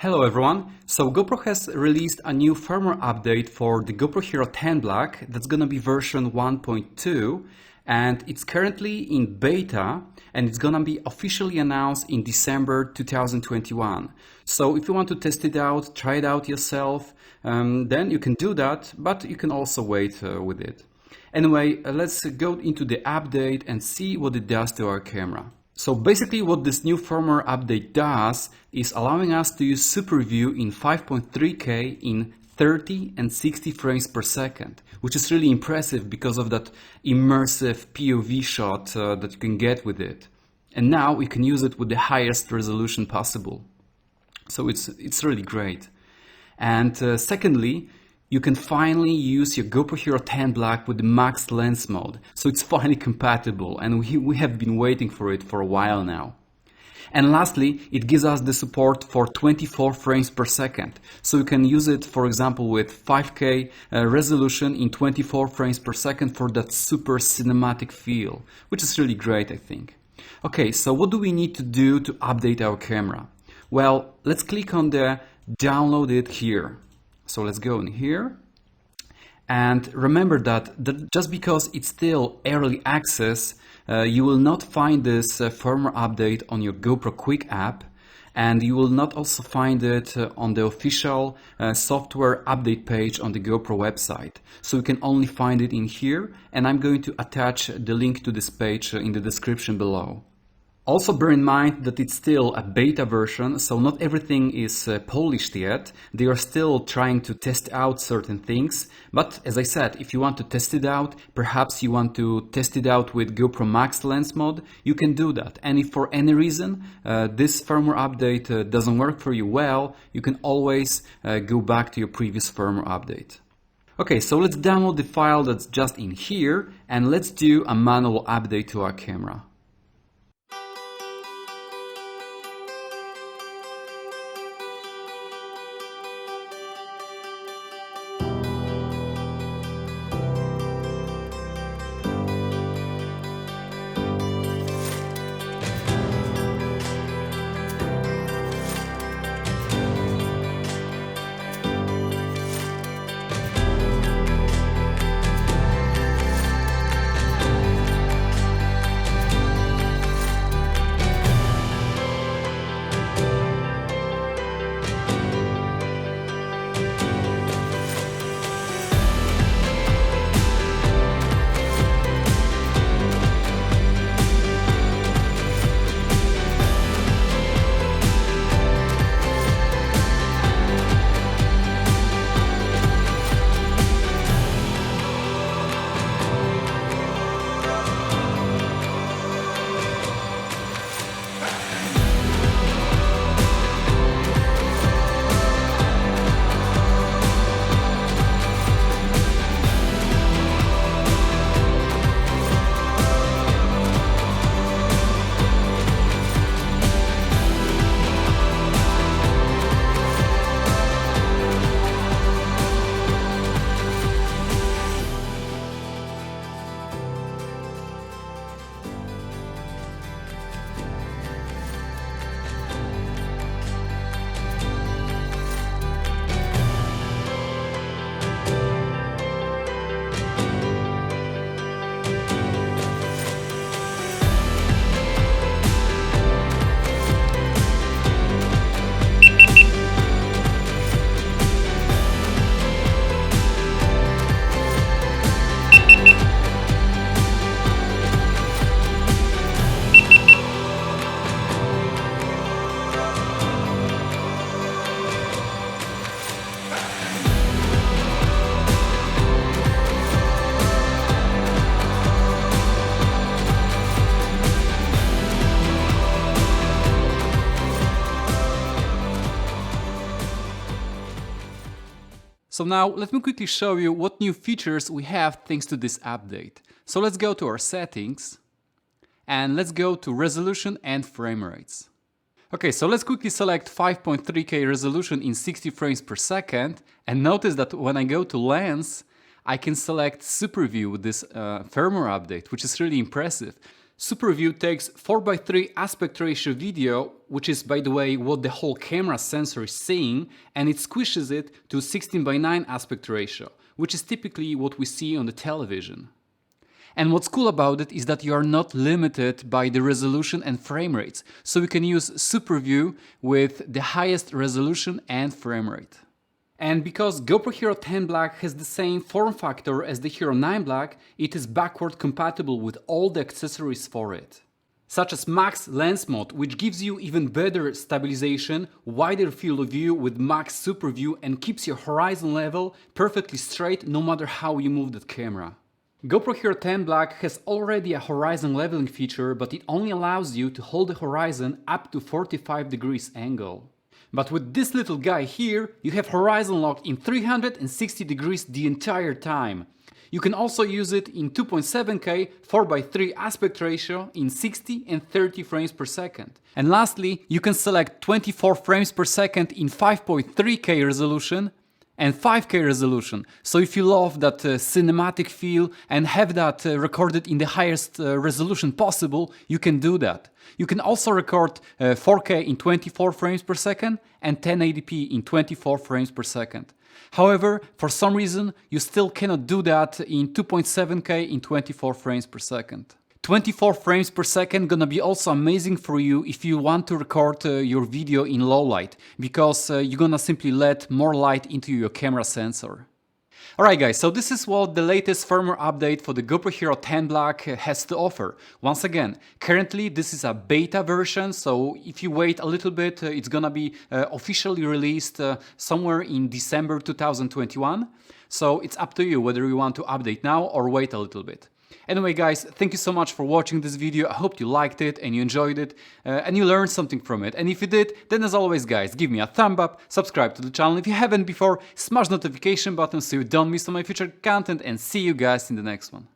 Hello everyone! So GoPro has released a new firmware update for the GoPro Hero 10 Black that's gonna be version 1.2, and it's currently in beta and it's gonna be officially announced in December 2021. So if you want to test it out, try it out yourself, then you can do that, but you can also wait with it. Anyway, let's go into the update and see what it does to our camera. So basically what this new firmware update does is allowing us to use SuperView in 5.3K in 30 and 60 frames per second, which is really impressive because of that immersive POV shot that you can get with it. And now we can use it with the highest resolution possible. So it's really great. And secondly, you can finally use your GoPro Hero 10 Black with the Max Lens Mod. So it's finally compatible, and we have been waiting for it for a while now. And lastly, it gives us the support for 24 frames per second. So you can use it, for example, with 5K resolution in 24 frames per second for that super cinematic feel, which is really great, I think. Okay, so what do we need to do to update our camera? Well, let's click on the download it here. So let's go in here, and remember that just because it's still early access, you will not find this firmware update on your GoPro Quick app, and you will not also find it on the official software update page on the GoPro website. So you can only find it in here, and I'm going to attach the link to this page in the description below. Also bear in mind that it's still a beta version, so not everything is polished yet. They are still trying to test out certain things, but as I said, if you want to test it out, perhaps you want to test it out with GoPro Max Lens Mod, you can do that. And if for any reason this firmware update doesn't work for you well, you can always go back to your previous firmware update. Okay, so let's download the file that's just in here, and let's do a manual update to our camera. So now let me quickly show you what new features we have thanks to this update. So let's go to our settings and let's go to resolution and frame rates. Okay, so let's quickly select 5.3K resolution in 60 frames per second, and notice that when I go to lens, I can select SuperView with this firmware update, which is really impressive. SuperView takes 4:3 aspect ratio video, which is, by the way, what the whole camera sensor is seeing, and it squishes it to 16:9 aspect ratio, which is typically what we see on the television. And what's cool about it is that you are not limited by the resolution and frame rates, so you can use SuperView with the highest resolution and frame rate. And because GoPro Hero 10 Black has the same form factor as the Hero 9 Black, it is backward compatible with all the accessories for it. Such as Max Lens Mod, which gives you even better stabilization, wider field of view with Max SuperView and keeps your horizon level perfectly straight no matter how you move that camera. GoPro Hero 10 Black has already a horizon leveling feature, but it only allows you to hold the horizon up to 45 degrees angle. But with this little guy here, you have horizon lock in 360 degrees the entire time. You can also use it in 2.7K 4:3 aspect ratio in 60 and 30 frames per second. And lastly, you can select 24 frames per second in 5.3K resolution and 5K resolution. So if you love that cinematic feel and have that recorded in the highest resolution possible, you can do that. You can also record 4K in 24 frames per second and 1080p in 24 frames per second. However, for some reason, you still cannot do that in 2.7K in 24 frames per second. 24 frames per second gonna be also amazing for you if you want to record your video in low light, because you're gonna simply let more light into your camera sensor. Alright guys, so this is what the latest firmware update for the GoPro Hero 10 Black has to offer. Once again, currently this is a beta version, so if you wait a little bit, it's gonna be officially released somewhere in December 2021. So it's up to you whether you want to update now or wait a little bit. Anyway guys, thank you so much for watching this video. I hope you liked it and you enjoyed it and you learned something from it. And if you did, then as always guys, give me a thumb up, subscribe to the channel if you haven't before, smash the notification button so you don't miss all my future content, and see you guys in the next one.